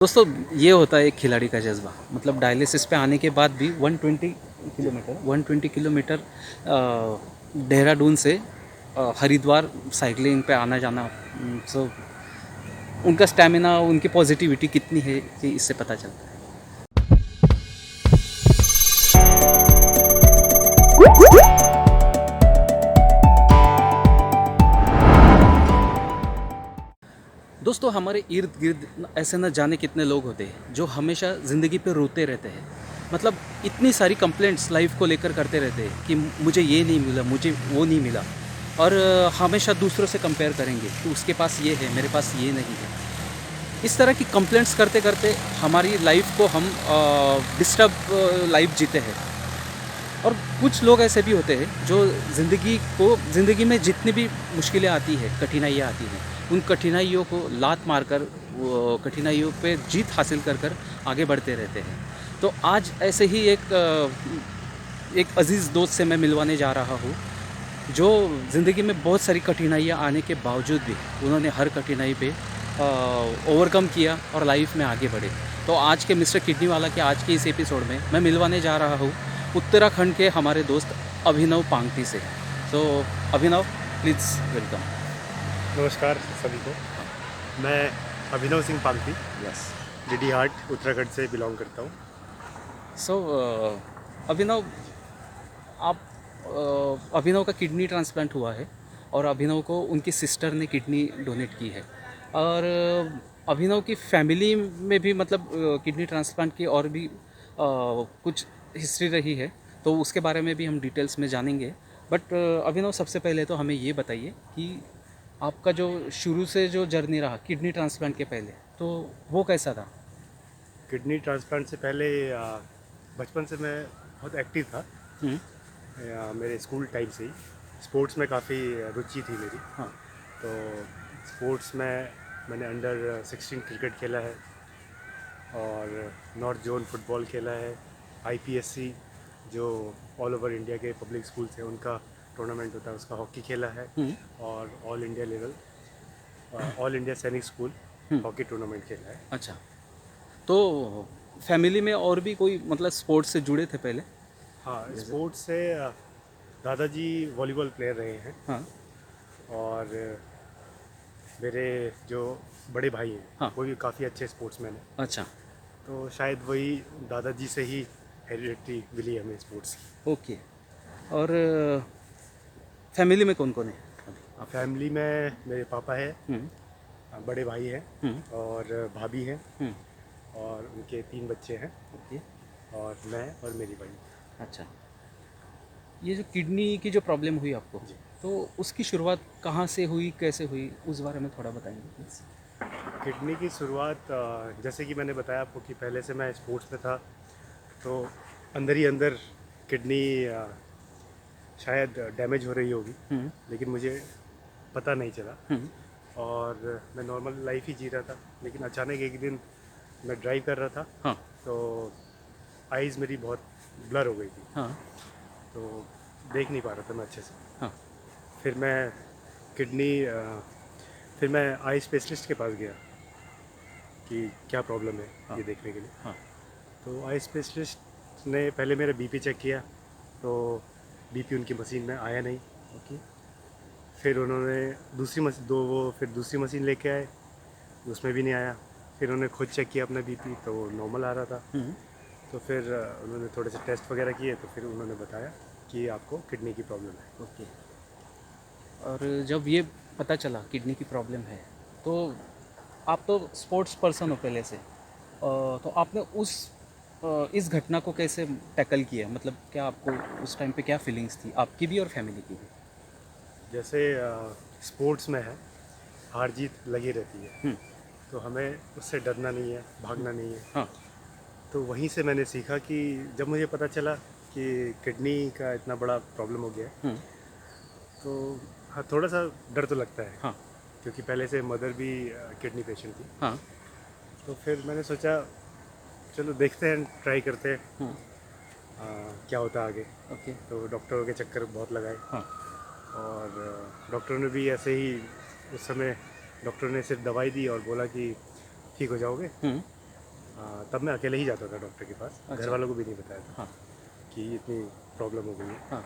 दोस्तों ये होता है एक खिलाड़ी का जज्बा। मतलब डायलिसिस पे आने के बाद भी 120 किलोमीटर देहरादून से हरिद्वार साइकिलिंग पे आना जाना। सो उनका स्टैमिना, उनकी पॉजिटिविटी कितनी है कि इससे पता चलता है। दोस्तों हमारे इर्द गिर्द ऐसे न जाने कितने लोग होते हैं जो हमेशा ज़िंदगी पे रोते रहते हैं। मतलब इतनी सारी कंप्लेंट्स लाइफ को लेकर करते रहते हैं कि मुझे ये नहीं मिला, मुझे वो नहीं मिला। और हमेशा दूसरों से कंपेयर करेंगे कि उसके पास ये है, मेरे पास ये नहीं है। इस तरह की कंप्लेंट्स करते करते हमारी लाइफ को हम डिस्टर्ब लाइफ जीते हैं। और कुछ लोग ऐसे भी होते हैं जो ज़िंदगी में जितनी भी मुश्किलें आती है, कठिनाइयाँ आती हैं, उन कठिनाइयों को लात मारकर वो कठिनाइयों पे जीत हासिल कर आगे बढ़ते रहते हैं। तो आज ऐसे ही एक अज़ीज़ दोस्त से मैं मिलवाने जा रहा हूँ जो ज़िंदगी में बहुत सारी कठिनाइयाँ आने के बावजूद भी उन्होंने हर कठिनाई पे ओवरकम किया और लाइफ में आगे बढ़े। तो आज के मिस्टर किडनी वाला के आज के इस एपिसोड में मैं मिलवाने जा रहा हूँ उत्तराखंड के हमारे दोस्त अभिनव पांगती से। So Abhinav, please welcome. नमस्कार सभी को। मैं अभिनव सिंह पालती यस। डीडी हार्ट उत्तराखंड से बिलोंग करता हूँ। सो अभिनव, आप अभिनव का किडनी ट्रांसप्लांट हुआ है और अभिनव को उनकी सिस्टर ने किडनी डोनेट की है। और अभिनव की फैमिली में भी मतलब किडनी ट्रांसप्लांट की और भी कुछ हिस्ट्री रही है, तो उसके बारे में भी हम डिटेल्स में जानेंगे। बट अभिनव, सबसे पहले तो हमें ये बताइए कि आपका जो शुरू से जो जर्नी रहा किडनी ट्रांसप्लांट के पहले, तो वो कैसा था? किडनी ट्रांसप्लांट से पहले बचपन से मैं बहुत एक्टिव था। हम्म। मेरे स्कूल टाइम से ही स्पोर्ट्स में काफ़ी रुचि थी मेरी। हाँ। तो स्पोर्ट्स में मैंने अंडर 16 क्रिकेट खेला है और नॉर्थ जोन फुटबॉल खेला है। आईपीएससी जो ऑल ओवर इंडिया के पब्लिक स्कूल्स हैं उनका टूर्नामेंट होता है, उसका हॉकी खेला है। हम्म। और all India level all India सैनिक स्कूल हम्म। हॉकी टूर्नामेंट खेला है। अच्छा, तो फैमिली में और भी कोई मतलब स्पोर्ट्स से जुड़े थे पहले? हाँ, जैसे? स्पोर्ट्स से दादाजी वॉलीबॉल प्लेयर रहे हैं हाँ। और मेरे जो बड़े भाई हैं हाँ। वो भी काफ़ी अच्छे स्पोर्ट्समैन हैं। अच्छा। तो शायद वही दादाजी से ही हेरिडिटी मिली हमें स्पोर्ट्स। ओके। और फैमिली में कौन कौन है अभी आपके? फैमिली में मेरे पापा है, हम्म। बड़े भाई हैं हम्म। और भाभी हैं हम्म। और उनके 3 बच्चे हैं ओके। और मैं और मेरी बहन। अच्छा, ये जो किडनी की जो प्रॉब्लम हुई आपको, जी। तो उसकी शुरुआत कहाँ से हुई, कैसे हुई, उस बारे में थोड़ा बताएंगे प्लीज़? किडनी की शुरुआत जैसे कि मैंने बताया आपको कि पहले से मैं स्पोर्ट्स में था, तो अंदर ही अंदर किडनी शायद डैमेज हो रही होगी, हम्म। लेकिन मुझे पता नहीं चला हम्म। और मैं नॉर्मल लाइफ ही जी रहा था। लेकिन अचानक एक दिन मैं ड्राइव कर रहा था हाँ। तो आइज़ मेरी बहुत ब्लर हो गई थी, हाँ। तो देख नहीं पा रहा था मैं अच्छे से। हाँ। फिर मैं किडनी फिर मैं आई स्पेशलिस्ट के पास गया कि क्या प्रॉब्लम है हाँ। ये देखने के लिए। हाँ। तो आई स्पेशलिस्ट ने पहले मेरा बीपी चेक किया, तो बीपी उनकी मशीन में आया नहीं। ओके। फिर उन्होंने फिर दूसरी मशीन लेके आए, उसमें भी नहीं आया। फिर उन्होंने खुद चेक किया अपना बीपी, तो वो नॉर्मल आ रहा था। हम्म। तो फिर उन्होंने थोड़े से टेस्ट वगैरह किए, तो फिर उन्होंने बताया कि आपको किडनी की प्रॉब्लम है। ओके। और जब ये पता चला किडनी की प्रॉब्लम है, तो आप तो स्पोर्ट्स पर्सन हो पहले से, तो आपने इस घटना को कैसे टैकल किया? मतलब क्या आपको उस टाइम पे क्या फीलिंग्स थी आपकी भी और फैमिली की भी? जैसे स्पोर्ट्स में है, हार जीत लगी रहती है, हम्म। तो हमें उससे डरना नहीं है, भागना नहीं है। हाँ। तो वहीं से मैंने सीखा कि जब मुझे पता चला कि किडनी का इतना बड़ा प्रॉब्लम हो गया है, हम्म। तो हाँ, थोड़ा सा डर तो लगता है, हाँ। क्योंकि पहले से मदर भी किडनी पेशेंट थी। हाँ। तो फिर मैंने सोचा चलो देखते हैं, ट्राई करते हैं हाँ। क्या होता है आगे। ओके। तो डॉक्टरों के चक्कर बहुत लगाए हाँ। और डॉक्टरों ने भी ऐसे ही उस समय डॉक्टर ने सिर्फ दवाई दी और बोला कि ठीक हो जाओगे। हम्म। तब मैं अकेले ही जाता था डॉक्टर के पास, घर अच्छा। वालों को भी नहीं बताया था हाँ कि इतनी प्रॉब्लम हो गई है। हाँ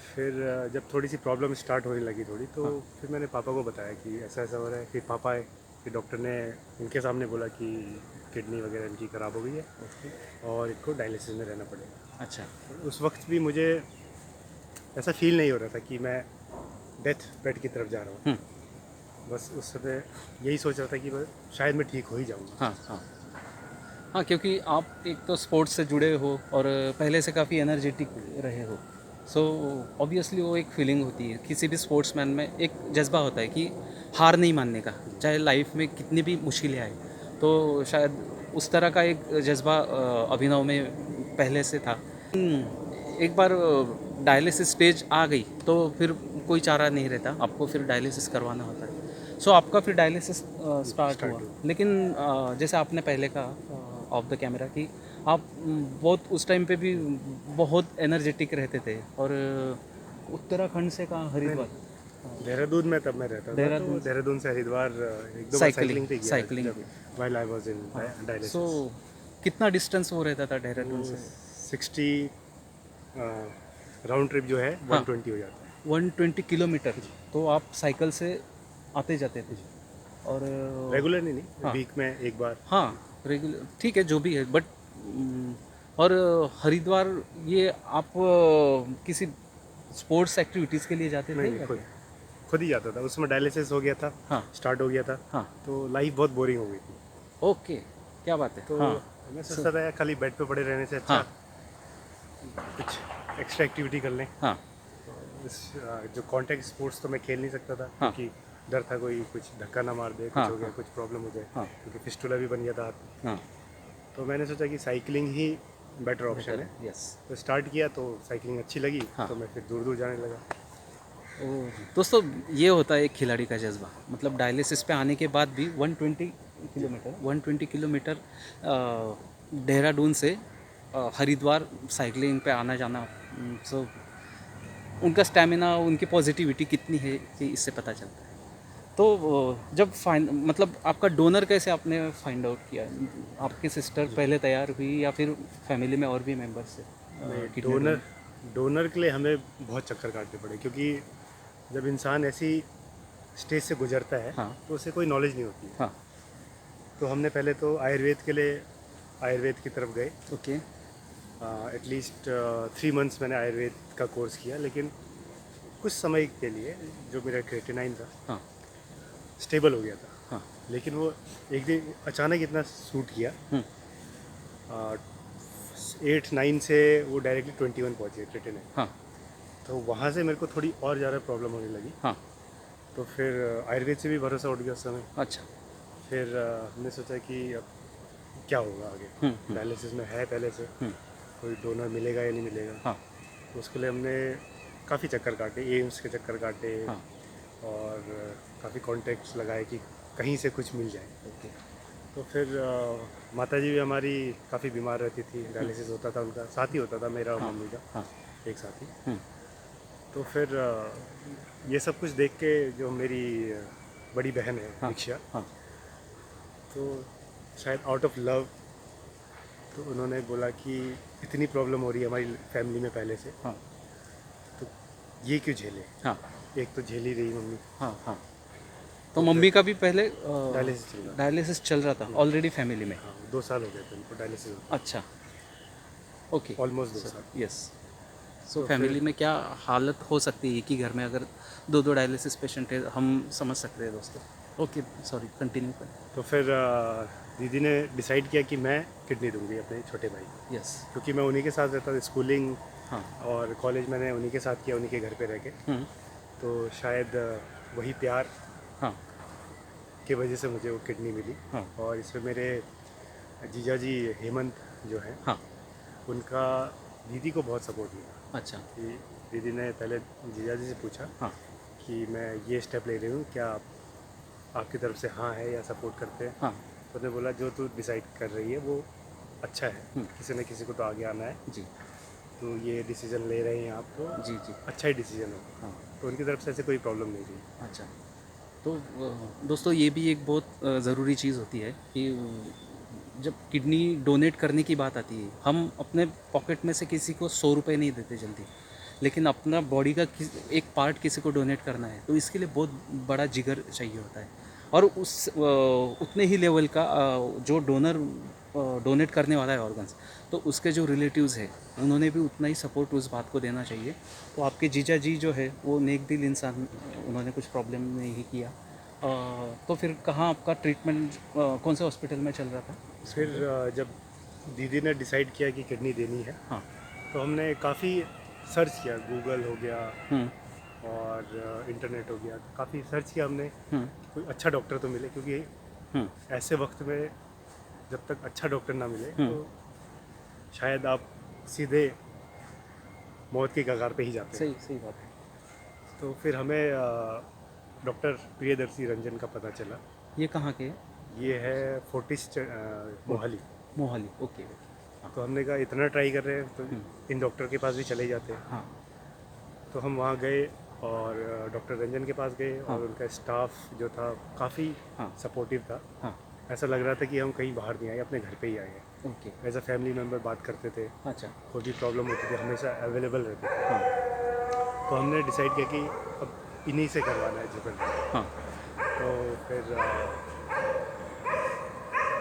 फिर जब थोड़ी सी प्रॉब्लम स्टार्ट होने लगी थोड़ी, तो हाँ फिर मैंने पापा को बताया कि ऐसा ऐसा हो रहा है। फिर पापा आए, फिर डॉक्टर ने उनके सामने बोला कि किडनी वगैरह इनकी ख़राब हो गई है ओके। और इनको डायलिसिस में रहना पड़ेगा। अच्छा। उस वक्त भी मुझे ऐसा फील नहीं हो रहा था कि मैं डेथ बेड की तरफ जा रहा हूँ। बस उस समय यही सोच रहा था कि बस शायद मैं ठीक हो ही जाऊँगा। हाँ हाँ हाँ, क्योंकि आप एक तो स्पोर्ट्स से जुड़े हो और पहले से काफ़ी एनर्जेटिक रहे हो, सो ऑब्वियसली वो एक फीलिंग होती है किसी भी स्पोर्ट्समैन में, एक जज्बा होता है कि हार नहीं मानने का, चाहे लाइफ में कितनी भी मुश्किलें आए। तो शायद उस तरह का एक जज्बा अभिनव में पहले से था। एक बार डायलिसिस स्टेज आ गई तो फिर कोई चारा नहीं रहता, आपको फिर डायलिसिस करवाना होता है। सो आपका फिर डायलिसिस स्टार्ट हुआ, लेकिन जैसे आपने पहले कहा ऑफ द कैमरा कि आप बहुत उस टाइम पे भी बहुत एनर्जेटिक रहते थे, और उत्तराखंड से कहाँ, हरिद्वार, देहरादून में तब मैं रहता था, तो देहरादून देहरादून से हरिद्वार एक दो बार साइकिलिंग साइकिलिंग पे गया है साइकिलिंग जब पे। वाइल आई वाज इन हाँ, सो डायलिसिस। कितना डिस्टेंस वो रहता था देहरादून तो से? 60 राउंड ट्रिप जो है हाँ, 120 हो जाता है। 120 किलोमीटर। तो आप साइकिल से आते जाते थे, और रेगुलर नहीं, हाँ वीक में एक बार। हाँ, रेगुलर ठीक है जो भी है, बट और हरिद्वार ये आप किसी स्पोर्ट्स एक्टिविटीज़ के लिए जाते थे नहीं, या खुद क्या? खुद ही जाता था। उसमें डायलिसिस हो गया था, हाँ स्टार्ट हो गया था, हाँ, तो लाइफ बहुत बोरिंग हो गई थी। ओके, क्या बात है। तो हाँ मैं सोचता था यार खाली बेड पे पड़े रहने से अच्छा हाँ कुछ एक्स्ट्रा एक्टिविटी कर लें। हाँ जो कॉन्टैक्ट स्पोर्ट्स तो मैं खेल नहीं सकता था, हाँ क्योंकि डर था कोई कुछ धक्का ना मार दे, कुछ हाँ हो गया, हाँ कुछ प्रॉब्लम हो जाए, हाँ क्योंकि फिस्टुला भी बन गया था हाथ में। हाँ, तो मैंने सोचा कि साइकिलिंग ही बेटर ऑप्शन बेटर है। है, यस। तो स्टार्ट किया तो साइकिलिंग अच्छी लगी, हाँ। तो मैं फिर दूर दूर जाने लगा। दोस्तों, ये होता है एक खिलाड़ी का जज्बा, मतलब डायलिसिस पे आने के बाद भी 120 किलोमीटर देहरादून से हरिद्वार साइकिलिंग पे आना जाना। सो उनका स्टैमिना, उनकी पॉजिटिविटी कितनी है कि इससे पता चलता है। तो जब मतलब आपका डोनर कैसे आपने फाइंड आउट किया? आपकी सिस्टर पहले तैयार हुई या फिर फैमिली में और भी मेंबर्स से किडनी डोनर डोनर के लिए हमें बहुत चक्कर काटने पड़े, क्योंकि जब इंसान ऐसी स्टेज से गुजरता है हाँ तो उसे कोई नॉलेज नहीं होती है। हाँ, तो हमने पहले तो आयुर्वेद के लिए आयुर्वेद की तरफ गए। ओके, एटलीस्ट 3 मंथ्स मैंने आयुर्वेद का कोर्स किया, लेकिन कुछ समय के लिए जो मेरा क्रेटिनाइन था हाँ स्टेबल हो गया था। हाँ, लेकिन वो एक दिन अचानक इतना सूट किया, 8-9 से वो डायरेक्टली 21 पहुँच गया क्रेटिनाइन। हाँ तो वहाँ से मेरे को थोड़ी और ज़्यादा प्रॉब्लम होने लगी। हाँ, तो फिर आयुर्वेद से भी भरोसा उठ गया उस समय। अच्छा, फिर हमने सोचा कि अब क्या होगा आगे, डायलिसिस में है पहले से, कोई डोनर मिलेगा या नहीं मिलेगा। हाँ तो उसके लिए हमने काफ़ी चक्कर काटे, एम्स के चक्कर काटे, हाँ, और काफ़ी कॉन्टेक्ट्स लगाए कि कहीं से कुछ मिल जाए। ओके, तो फिर माता जी भी हमारी काफ़ी बीमार रहती थी, डायलिसिस होता था उनका, साथ ही होता था मेरा और मम्मी का, हाँ एक साथ ही। तो फिर ये सब कुछ देख के जो मेरी बड़ी बहन है हाँ दीक्षा, हाँ, तो शायद आउट ऑफ लव तो उन्होंने बोला कि इतनी प्रॉब्लम हो रही है हमारी फैमिली में पहले से, हाँ तो ये क्यों झेले। हाँ एक तो झेल ही रही मम्मी, हाँ हाँ, तो मम्मी का भी पहले डायलिसिस चल रहा था। डायलिसिस चल रहा था ऑलरेडी फैमिली में? हाँ, 2 साल हो गए थे उनको डायलिसिस, अच्छा, ओके, ऑलमोस्ट 2 साल। यस। सो तो फैमिली फिर में क्या हालत हो सकती है कि घर में अगर दो दो डायलिसिस पेशेंट है, हम समझ सकते हैं दोस्तों। ओके, सॉरी, कंटिन्यू करें। तो फिर दीदी ने डिसाइड किया कि मैं किडनी दूंगी अपने छोटे भाई को, यस, क्योंकि मैं उन्हीं के साथ रहता था, स्कूलिंग हाँ, और कॉलेज मैंने उन्हीं के साथ किया, उन्हीं के घर पे रह के। तो शायद वही प्यार हाँ की वजह से मुझे वो किडनी मिली। हाँ और इसमें मेरे जीजा जी हेमंत जो हैं, हाँ, उनका दीदी को बहुत सपोर्ट मिला। अच्छा, कि दीदी ने पहले जीजा जी से पूछा हाँ कि मैं ये स्टेप ले रही हूँ, क्या आपकी तरफ से हाँ है या सपोर्ट करते हैं। हाँ, तो उन्होंने बोला जो तू डिसाइड कर रही है वो अच्छा है, किसी न किसी को तो आगे आना है, जी तो ये डिसीजन ले रहे हैं आप, तो जी जी, अच्छा ही डिसीजन होगा। हाँ, तो उनकी तरफ से ऐसे कोई प्रॉब्लम नहीं थी। अच्छा। तो दोस्तों, ये भी एक बहुत ज़रूरी चीज़ होती है कि जब किडनी डोनेट करने की बात आती है, हम अपने पॉकेट में से किसी को 100 रुपये नहीं देते जल्दी, लेकिन अपना बॉडी का एक पार्ट किसी को डोनेट करना है तो इसके लिए बहुत बड़ा जिगर चाहिए होता है। और उतने ही लेवल का जो डोनर डोनेट करने वाला है ऑर्गन्स, तो उसके जो रिलेटिव्स है उन्होंने भी उतना ही सपोर्ट उस बात को देना चाहिए। तो आपके जीजा जी जो है वो नेक दिल इंसान, उन्होंने कुछ प्रॉब्लम नहीं किया। तो फिर कहाँ आपका ट्रीटमेंट कौन से हॉस्पिटल में चल रहा था? फिर जब दीदी ने डिसाइड किया कि किडनी देनी है, हाँ। तो हमने काफ़ी सर्च किया, गूगल हो गया हम्म, और इंटरनेट हो गया, काफ़ी सर्च किया हमने। हम्म, कोई अच्छा डॉक्टर तो मिले, क्योंकि हम्म, ऐसे वक्त में जब तक अच्छा डॉक्टर ना मिले हम्म। तो शायद आप सीधे मौत के कगार पे ही जाते हैं। सही सही बात है। तो फिर हमें डॉक्टर प्रियदर्शी रंजन का पता चला। ये कहाँ के है? ये है फोर्टिस मोहाली। मोहाली, ओके। तो हमने कहा इतना ट्राई कर रहे हैं तो इन डॉक्टर के पास भी चले जाते हैं। हाँ, तो हम वहाँ गए और डॉक्टर रंजन के पास गए हाँ। और उनका स्टाफ जो था काफ़ी हाँ। सपोर्टिव था। हाँ, ऐसा लग रहा था कि हम कहीं बाहर नहीं आए, अपने घर पे ही आए हैं। Okay. As a family member बात करते थे, अच्छा। कोई भी प्रॉब्लम होती थी हमेशा अवेलेबल रहते थे। हाँ, तो हमने डिसाइड किया कि अब इन्हीं से करवाना है जुगल। हाँ। तो फिर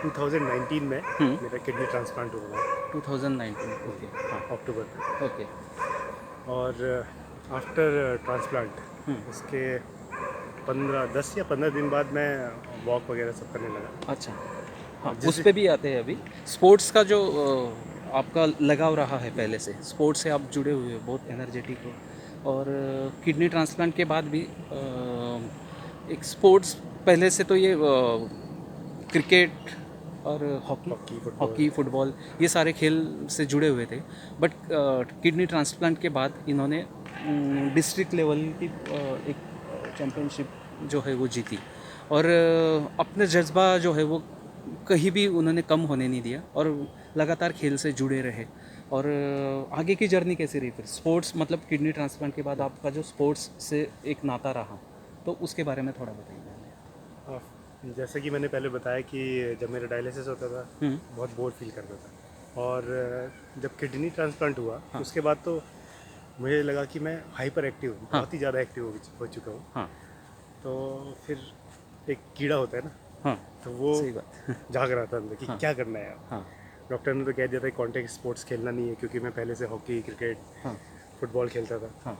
2019 में मेरा किडनी ट्रांसप्लांट हुआ 2019, ओके। हाँ, अक्टूबर में। ओके। और आफ्टर ट्रांसप्लांट उसके 10 या 15 दिन बाद मैं वॉक वगैरह सब करने लगा। अच्छा। हाँ, जिस उस पे भी आते हैं अभी। स्पोर्ट्स का जो आपका लगाव रहा है पहले से, स्पोर्ट्स से आप जुड़े हुए हो, बहुत एनर्जेटिक हो। और किडनी ट्रांसप्लांट के बाद भी एक स्पोर्ट्स, पहले से तो ये क्रिकेट और hockey hockey, football. Hockey football ये सारे खेल से जुड़े हुए थे। बट किडनी ट्रांसप्लांट के बाद इन्होंने डिस्ट्रिक्ट लेवल की एक चैम्पियनशिप जो है वो जीती। और अपने जज्बा जो है वो कहीं भी उन्होंने कम होने नहीं दिया और लगातार खेल से जुड़े रहे। और आगे की जर्नी कैसी रही फिर स्पोर्ट्स, मतलब किडनी ट्रांसप्लांट के बाद आपका जो स्पोर्ट्स से एक नाता रहा, तो उसके बारे में थोड़ा बताइए हमें। जैसे कि मैंने पहले बताया कि जब मेरा डायलिसिस होता था हम्म, बहुत बोर फील करता था। और जब किडनी ट्रांसप्लांट हुआ हाँ। उसके बाद तो मुझे लगा कि मैं हाइपर एक्टिव हूँ, हाँ। बहुत ही ज़्यादा एक्टिव हो चुका हूँ। हाँ, तो फिर एक कीड़ा होता है ना, हाँ। तो वो सही बात। जाग रहा था अंदर कि हाँ। क्या करना है अब। हाँ, डॉक्टर ने तो कह दिया था कॉन्टेक्ट स्पोर्ट्स खेलना नहीं है, क्योंकि मैं पहले से हॉकी, क्रिकेट, हाँ, फुटबॉल खेलता था। हाँ।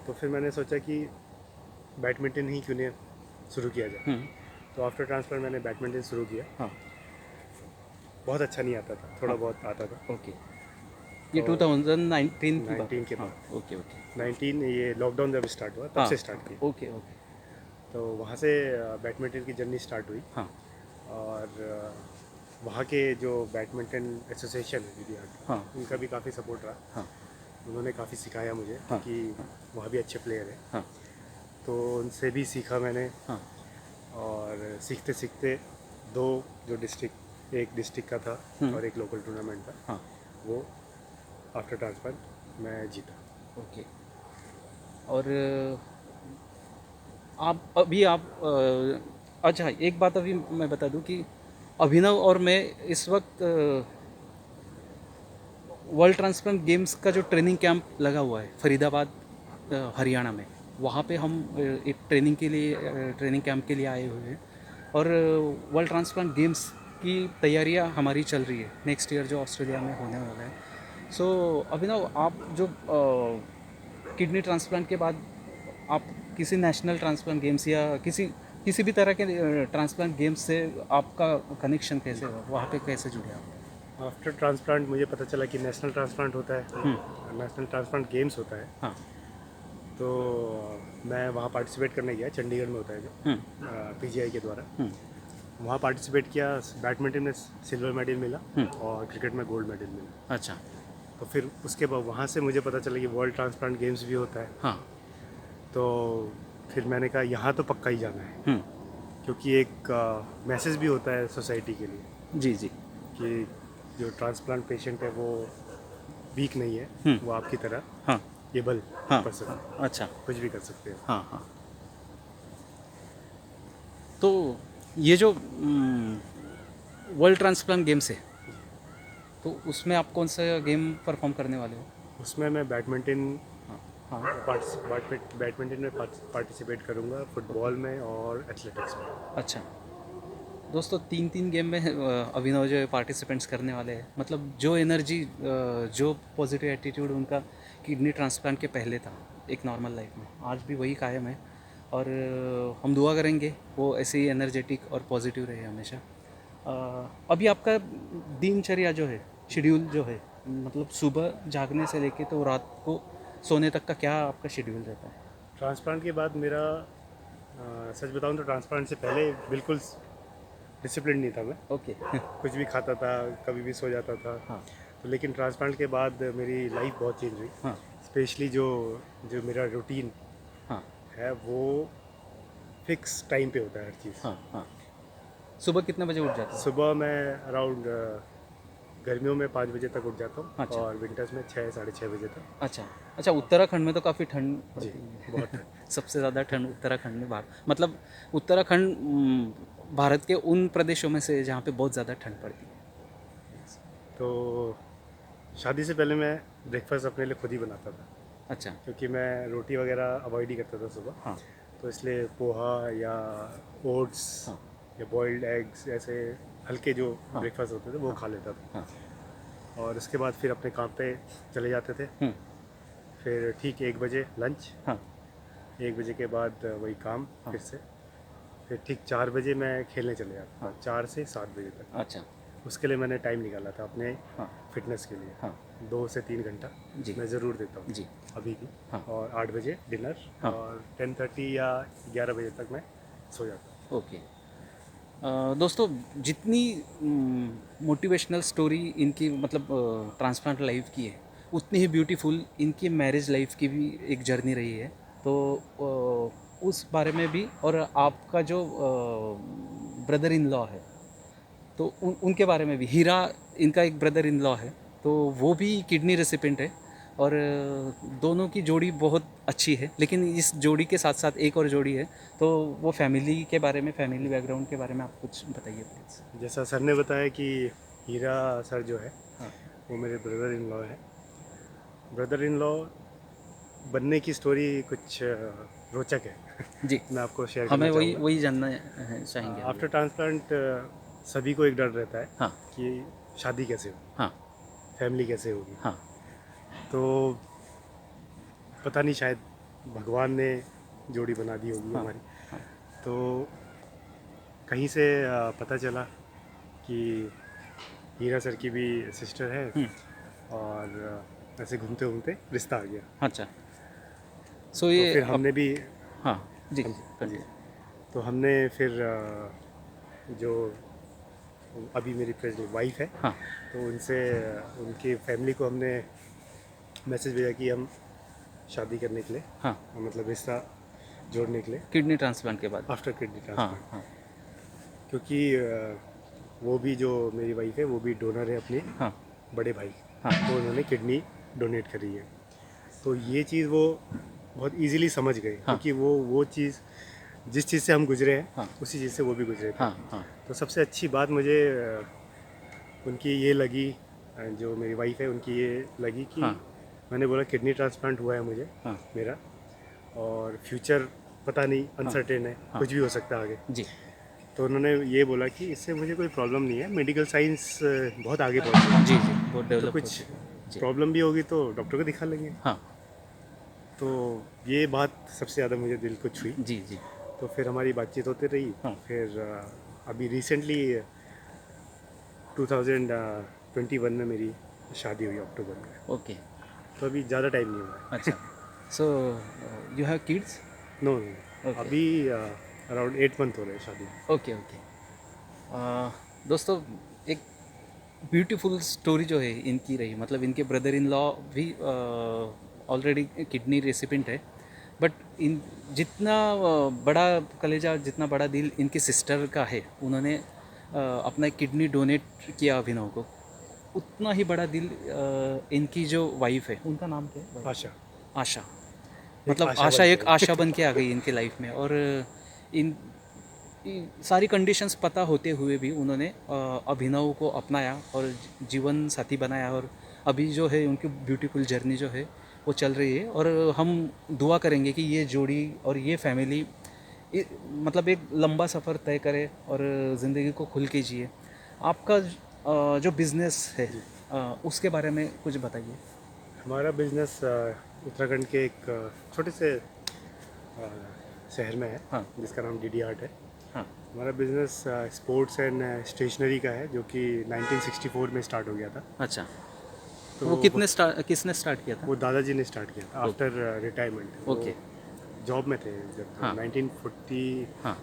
तो फिर मैंने सोचा कि बैडमिंटन ही क्यों नहीं शुरू किया जाए। हम्म, तो आफ्टर ट्रांसप्लांट मैंने बैडमिंटन शुरू किया। हाँ, बहुत अच्छा नहीं आता था, थोड़ा हाँ। बहुत आता था। ओके। ये तो 2019 की बात 19 के हाँ, बाद ओके ओके। 19 ये लॉकडाउन जब स्टार्ट हुआ तब हाँ, से स्टार्ट किया। Okay okay. तो वहाँ से बैडमिंटन की जर्नी स्टार्ट हुई। हाँ, और वहाँ के जो बैडमिंटन एसोसिएशन है दीदी हाट, हाँ, उनका भी काफ़ी सपोर्ट रहा। हाँ, उन्होंने काफ़ी सिखाया मुझे हाँ, कि वहाँ भी अच्छे प्लेयर हैं। हाँ, तो उनसे भी सीखा मैंने। हाँ, और सीखते सीखते दो जो डिस्ट्रिक्ट, एक डिस्ट्रिक्ट का था और एक लोकल टूर्नामेंट था, हाँ। वो आफ्टर ट्रांसप्लांट मैं जीता। ओके। और अच्छा, एक बात अभी मैं बता दूं कि अभिनव और मैं इस वक्त वर्ल्ड ट्रांसप्लांट गेम्स का जो ट्रेनिंग कैंप लगा हुआ है फरीदाबाद, हरियाणा में, वहाँ पे हम एक ट्रेनिंग कैंप के लिए आए हुए हैं। और वर्ल्ड ट्रांसप्लांट गेम्स की तैयारियाँ हमारी चल रही है, नेक्स्ट ईयर जो ऑस्ट्रेलिया में होने वाला है। सो अभिनव, आप जो किडनी ट्रांसप्लांट के बाद आप किसी नेशनल ट्रांसप्लांट गेम्स या किसी भी तरह के ट्रांसप्लांट गेम्स से आपका कनेक्शन कैसे हुआ, वहाँ पे कैसे जुड़े आप? आफ्टर ट्रांसप्लांट मुझे पता चला कि नेशनल ट्रांसप्लांट होता है, नेशनल ट्रांसप्लांट गेम्स होता है। हाँ। तो मैं वहाँ पार्टिसिपेट करने गया, चंडीगढ़ में होता है जो पीजीआई के द्वारा। वहाँ पार्टिसिपेट किया, बैडमिंटन में सिल्वर मेडल मिला और क्रिकेट में गोल्ड मेडल मिला। अच्छा। तो फिर उसके बाद वहाँ से मुझे पता चला कि वर्ल्ड ट्रांसप्लांट गेम्स भी होता है। हाँ। तो फिर मैंने कहा यहाँ तो पक्का ही जाना है, क्योंकि एक मैसेज भी होता है सोसाइटी के लिए जी जी। कि जो ट्रांसप्लांट पेशेंट है वो वीक नहीं है, वो आपकी तरह हाँ, एबल हाँ, पर्सन, अच्छा। कुछ भी कर सकते हैं। हाँ, हाँ। तो ये जो वर्ल्ड ट्रांसप्लांट गेम्स है, तो उसमें आप कौन सा गेम परफॉर्म करने वाले हो? उसमें मैं बैडमिंटन हाँ हाँ। बैडमिंटन में पार्टिसिपेट करूँगा, फुटबॉल में और एथलेटिक्स में। अच्छा दोस्तों, 3 गेम में अभिनव जो है पार्टिसिपेंट्स करने वाले हैं। मतलब जो एनर्जी, जो पॉजिटिव एटीट्यूड उनका किडनी ट्रांसप्लांट के पहले था एक नॉर्मल लाइफ में, आज भी वही कायम है। और हम दुआ करेंगे वो ऐसे ही एनर्जेटिक और पॉजिटिव रहे हमेशा। अभी आपका दिनचर्या जो है, शेड्यूल जो है, मतलब सुबह जागने से लेके तो रात को सोने तक का क्या आपका शेड्यूल रहता है? ट्रांसप्लांट के बाद मेरा सच बताऊँ तो ट्रांसप्लांट से पहले बिल्कुल डिसिप्लिन नहीं था मैं। ओके। कुछ भी खाता था, कभी भी सो जाता था। हाँ तो लेकिन ट्रांसप्लांट के बाद मेरी लाइफ बहुत चेंज हुई। हाँ स्पेशली जो जो मेरा रूटीन हाँ है वो फिक्स टाइम पे होता है हर चीज़। हाँ हाँ। सुबह कितने बजे उठ जाते हो? सुबह मैं अराउंड गर्मियों में 5 बजे तक उठ जाता हूँ अच्छा। और विंटर्स में 6 साढ़े 6 बजे तक। अच्छा अच्छा, उत्तराखंड में तो काफ़ी ठंड जी, पड़ती है। बहुत ठंड। सबसे ज़्यादा ठंड उत्तराखंड में, मतलब उत्तराखंड भारत के उन प्रदेशों में से जहाँ पे बहुत ज़्यादा ठंड पड़ती है। तो शादी से पहले मैं ब्रेकफास्ट अपने लिए खुद ही बनाता था, अच्छा। क्योंकि मैं रोटी वगैरह अवॉइड ही करता था सुबह। हाँ तो इसलिए पोहा या ओट्स हाँ या बॉइल्ड एग्स ऐसे हल्के जो हाँ ब्रेकफास्ट होते थे वो खा लेता था। हाँ। और उसके बाद फिर अपने काम पे चले जाते थे। हम्म, फिर ठीक 1 बजे लंच, हाँ 1 बजे के बाद वही काम हाँ। फिर से। फिर ठीक 4 बजे मैं खेलने चले जाता था, हाँ। 4 से 7 बजे तक। अच्छा। उसके लिए मैंने टाइम निकाला था अपने हाँ फिटनेस के लिए। हाँ 2 से 3 घंटा जी मैं ज़रूर देता हूँ जी। अभी भी। हाँ। और 8 बजे डिनर हाँ। और 10:30 या 11 बजे तक मैं सो जाता हूँ। ओके। दोस्तों, जितनी मोटिवेशनल स्टोरी इनकी, मतलब ट्रांसप्लांट लाइफ की है, उतनी ही ब्यूटीफुल इनकी मैरिज लाइफ की भी एक जर्नी रही है। तो उस बारे में भी, और आपका जो ब्रदर इन लॉ है, तो उनके बारे में भी, हीरा इनका एक ब्रदर इन लॉ है, तो वो भी किडनी रेसिपेंट है। और दोनों की जोड़ी बहुत अच्छी है। लेकिन इस जोड़ी के साथ साथ एक और जोड़ी है, तो वो फैमिली के बारे में, फैमिली बैकग्राउंड के बारे में आप कुछ बताइए प्लीज़। जैसा सर ने बताया कि हीरा सर जो है हाँ वो मेरे ब्रदर इन लॉ है। ब्रदर इन लॉ बनने की स्टोरी कुछ रोचक है। जी, मैं आपको शेयर हमें करना वही चाहूँगा। वही जानना चाहेंगे हम आफ्टर लोग। ट्रांसप्लांट सभी को एक डर रहता है हाँ कि शादी कैसे हो, हाँ फैमिली कैसे होगी। हाँ तो पता नहीं, शायद भगवान ने जोड़ी बना दी होगी हाँ हमारी। हाँ। तो कहीं से पता चला कि हीरा सर की भी सिस्टर है। और ऐसे घूमते घूमते रिश्ता आ गया। अच्छा। सो तो ये फिर अब, हमने भी, हाँ जी, हाँ जी, हाँ जी, कंटिन्यू। तो हमने फिर जो अभी मेरी प्रेजेंट वाइफ है, हाँ तो उनसे उनकी फैमिली को हमने मैसेज भेजा कि हम शादी करने के लिए, हाँ, मतलब रिश्ता जोड़ने के लिए किडनी ट्रांसप्लांट के बाद। आफ्टर किडनी हाँ ट्रांसप्लांट। हाँ क्योंकि वो भी, जो मेरी वाइफ है वो भी डोनर है अपने हाँ बड़े भाई। हाँ तो उन्होंने किडनी डोनेट करी है। तो ये चीज़ वो बहुत इजीली समझ गए, हाँ क्योंकि वो चीज़, जिस चीज़ से हम गुजरे हैं हाँ उसी चीज़ से वो भी गुजरे थे। हाँ हाँ तो सबसे अच्छी बात मुझे उनकी ये लगी, जो मेरी वाइफ है उनकी ये लगी कि हाँ मैंने बोला किडनी ट्रांसप्लांट हुआ है मुझे, हाँ मेरा, और फ्यूचर पता नहीं, अनसर्टेन है, हाँ। कुछ भी हो सकता है आगे। जी तो उन्होंने ये बोला कि इससे मुझे कोई प्रॉब्लम नहीं है, मेडिकल साइंस बहुत आगे पहुंच गई है। जी जी, बहुत तो डेवलप हो कुछ चुका है। जी प्रॉब्लम भी होगी तो डॉक्टर को दिखा लेंगे। हाँ तो ये बात सबसे ज़्यादा मुझे दिल को छुई। जी जी। तो फिर हमारी बातचीत होती रही। हाँ। फिर अभी रिसेंटली 2021 में मेरी शादी हुई अक्टूबर में। ओके। तो अभी ज़्यादा टाइम नहीं हुआ है। अच्छा। So you have kids? No, Okay. अभी अराउंड 8 मंथ हो रहे हैं शादी। Okay okay. दोस्तों, एक ब्यूटीफुल स्टोरी जो है इनकी रही, मतलब इनके ब्रदर इन लॉ भी ऑलरेडी किडनी रेसिपेंट है। बट इन जितना बड़ा कलेजा, जितना बड़ा दिल इनकी सिस्टर का है, उन्होंने अपना किडनी डोनेट किया अभिनव को, उतना ही बड़ा दिल इनकी जो वाइफ है, उनका नाम क्या है? आशा, आशा। एक मतलब आशा आशा बन एक गई। आशा बन के आ गई इनके लाइफ में। और इन सारी कंडीशंस पता होते हुए भी उन्होंने अभिनव को अपनाया और जीवन साथी बनाया, और अभी जो है उनकी ब्यूटीफुल जर्नी जो है वो चल रही है। और हम दुआ करेंगे कि ये जोड़ी और ये फैमिली मतलब एक लंबा सफ़र तय करे और ज़िंदगी को खुल के जिए। आपका जो बिज़नेस है उसके बारे में कुछ बताइए। हमारा बिज़नेस उत्तराखंड के एक छोटे से शहर में है, हाँ जिसका नाम डीडी आर्ट है। हाँ। हमारा बिज़नेस स्पोर्ट्स एंड स्टेशनरी का है, जो कि 1964 में स्टार्ट हो गया था। अच्छा, तो वो किसने स्टार्ट किया था? वो दादाजी ने स्टार्ट किया था आफ्टर रिटायरमेंट। ओके। जॉब में थे जब हाँ। 1940 हाँ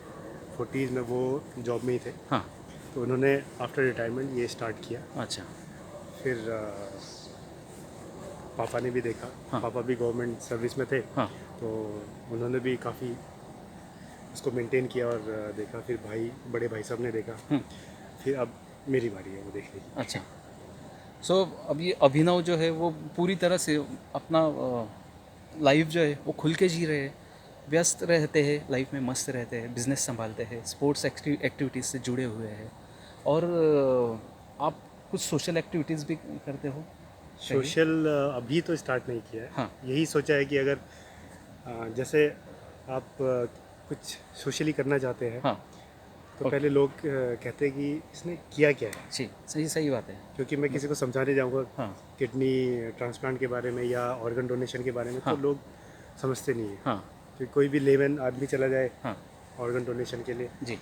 40s में वो जॉब में ही थे। हाँ। तो उन्होंने आफ्टर रिटायरमेंट ये स्टार्ट किया। अच्छा। फिर पापा ने भी देखा। हाँ। पापा भी गवर्नमेंट सर्विस में थे, हाँ तो उन्होंने भी काफ़ी उसको मेंटेन किया और देखा। फिर बड़े भाई साहब ने देखा। फिर अब मेरी बारी है वो देखने की। अच्छा। सो अब ये अभिनव जो है वो पूरी तरह से अपना लाइफ जो है वो खुल के जी रहे हैं, व्यस्त रहते हैं, लाइफ में मस्त रहते हैं, बिजनेस संभालते हैं, स्पोर्ट्स एक्टिविटीज़ से जुड़े हुए हैं, और आप कुछ सोशल एक्टिविटीज़ भी करते हो? सोशल अभी तो स्टार्ट नहीं किया है। हाँ। यही सोचा है कि अगर जैसे आप कुछ सोशली करना चाहते हैं, हाँ। तो पहले लोग कहते हैं कि इसने किया क्या है। जी, सही सही बात है। क्योंकि मैं किसी को समझाने जाऊँगा हाँ किडनी ट्रांसप्लांट के बारे में या ऑर्गन डोनेशन के बारे में, हाँ। तो लोग समझते नहीं है। हाँ क्योंकि कोई भी लेमैन आदमी चला जाए हाँ। ऑर्गन डोनेशन के लिए, जी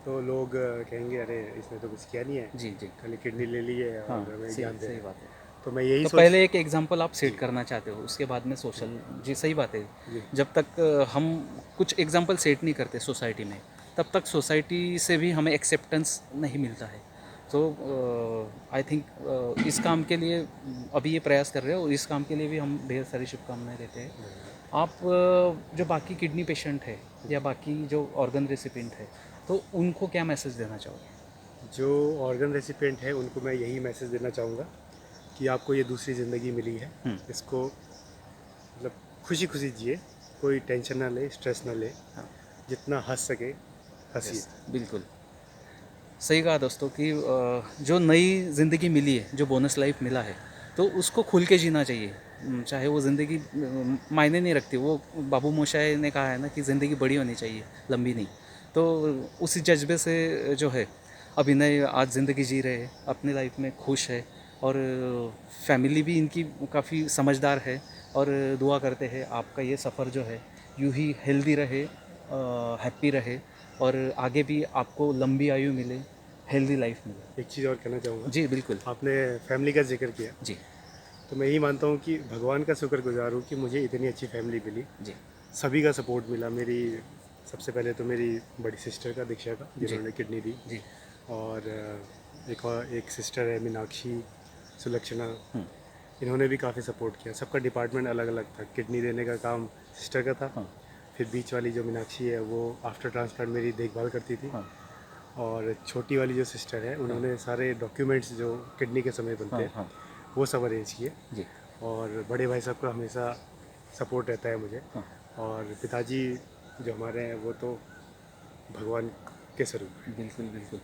तो लोग कहेंगे अरे इसने तो कुछ किया नहीं है, जी जी। खाली किडनी ले ली है हाँ, और हमें सही ज्ञान दे रहा सही है। बात है। तो मैं यही तो सोच पहले एक एग्जांपल आप सेट करना चाहते हो, उसके बाद में सोशल। जी सही बात है। जी। जब तक हम कुछ एग्जांपल सेट नहीं करते सोसाइटी में, तब तक सोसाइटी से भी हमें एक्सेप्टेंस नहीं मिलता है। तो आई थिंक इस काम के लिए अभी ये प्रयास कर रहे हो, और इस काम के लिए भी हम ढेर सारी शुभकामनाएं देते हैं। आप जो बाकी किडनी पेशेंट है या बाकी जो ऑर्गन रेसिपिएंट है, तो उनको क्या मैसेज देना चाहोगे? जो ऑर्गन रेसिपिएंट है उनको मैं यही मैसेज देना चाहूँगा कि आपको ये दूसरी ज़िंदगी मिली है, इसको मतलब खुशी खुशी जिए, कोई टेंशन ना ले, स्ट्रेस ना ले, हाँ। जितना हंस सके हंसिए। बिल्कुल सही कहा दोस्तों कि जो नई ज़िंदगी मिली है, जो बोनस लाइफ मिला है, तो उसको खुल के जीना चाहिए। चाहे वो ज़िंदगी मायने नहीं रखती। वो बाबू मोशाय ने कहा है ना कि ज़िंदगी बड़ी होनी चाहिए, लंबी नहीं। तो उसी जज्बे से जो है अभिनय आज ज़िंदगी जी रहे हैं, अपनी लाइफ में खुश है, और फैमिली भी इनकी काफ़ी समझदार है, और दुआ करते हैं आपका ये सफ़र जो है यूं ही हेल्दी रहे, हैप्पी रहे, और आगे भी आपको लंबी आयु मिले, हेल्दी लाइफ मिले। एक चीज़ और कहना चाहूँगा, जी बिल्कुल। आपने फैमिली का जिक्र किया, जी तो मैं यही मानता हूँ कि भगवान का शुक्रगुजार हूँ कि मुझे इतनी अच्छी फैमिली मिली। जी सभी का सपोर्ट मिला। मेरी सबसे पहले तो मेरी बड़ी सिस्टर का, दीक्षा का, जिन्होंने किडनी दी। जी। और एक सिस्टर है मीनाक्षी, सुलक्षणा, इन्होंने भी काफ़ी सपोर्ट किया। सबका डिपार्टमेंट अलग अलग था। किडनी देने का काम सिस्टर का था। हाँ फिर बीच वाली जो मीनाक्षी है वो आफ्टर ट्रांसप्लांट मेरी देखभाल करती थी। हाँ और छोटी वाली जो सिस्टर है उन्होंने सारे डॉक्यूमेंट्स जो किडनी के समय बनते हाँ हैं हाँ। वो सब अरेंज किए। जी और बड़े भाई साहब का हमेशा सपोर्ट रहता है मुझे। हाँ। और पिताजी जो हमारे हैं वो तो भगवान के स्वरूप हैं। बिल्कुल बिल्कुल।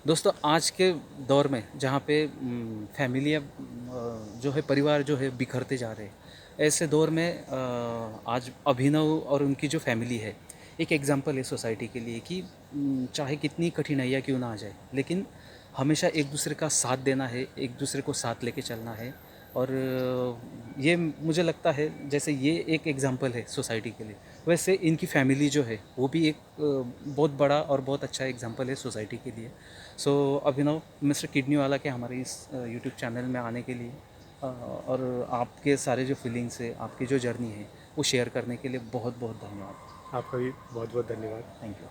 दोस्तों आज के दौर में जहाँ पे फैमिलियाँ जो है, परिवार जो है बिखरते जा रहे हैं, ऐसे दौर में आज अभिनव और उनकी जो फैमिली है एक एग्जांपल है सोसाइटी के लिए कि चाहे कितनी कठिनाइयाँ क्यों ना आ जाए, लेकिन हमेशा एक दूसरे का साथ देना है, एक दूसरे को साथ लेके चलना है। और ये मुझे लगता है जैसे ये एक एग्जांपल है सोसाइटी के लिए, वैसे इनकी फैमिली जो है वो भी एक बहुत बड़ा और बहुत अच्छा एग्जांपल है सोसाइटी के लिए। सो अभिनव, मिस्टर किडनी वाला के हमारे इस यूट्यूब चैनल में आने के लिए और आपके सारे जो फीलिंग्स है, आपकी जो जर्नी है वो शेयर करने के लिए बहुत बहुत धन्यवाद। आपका भी बहुत बहुत धन्यवाद। Thank you.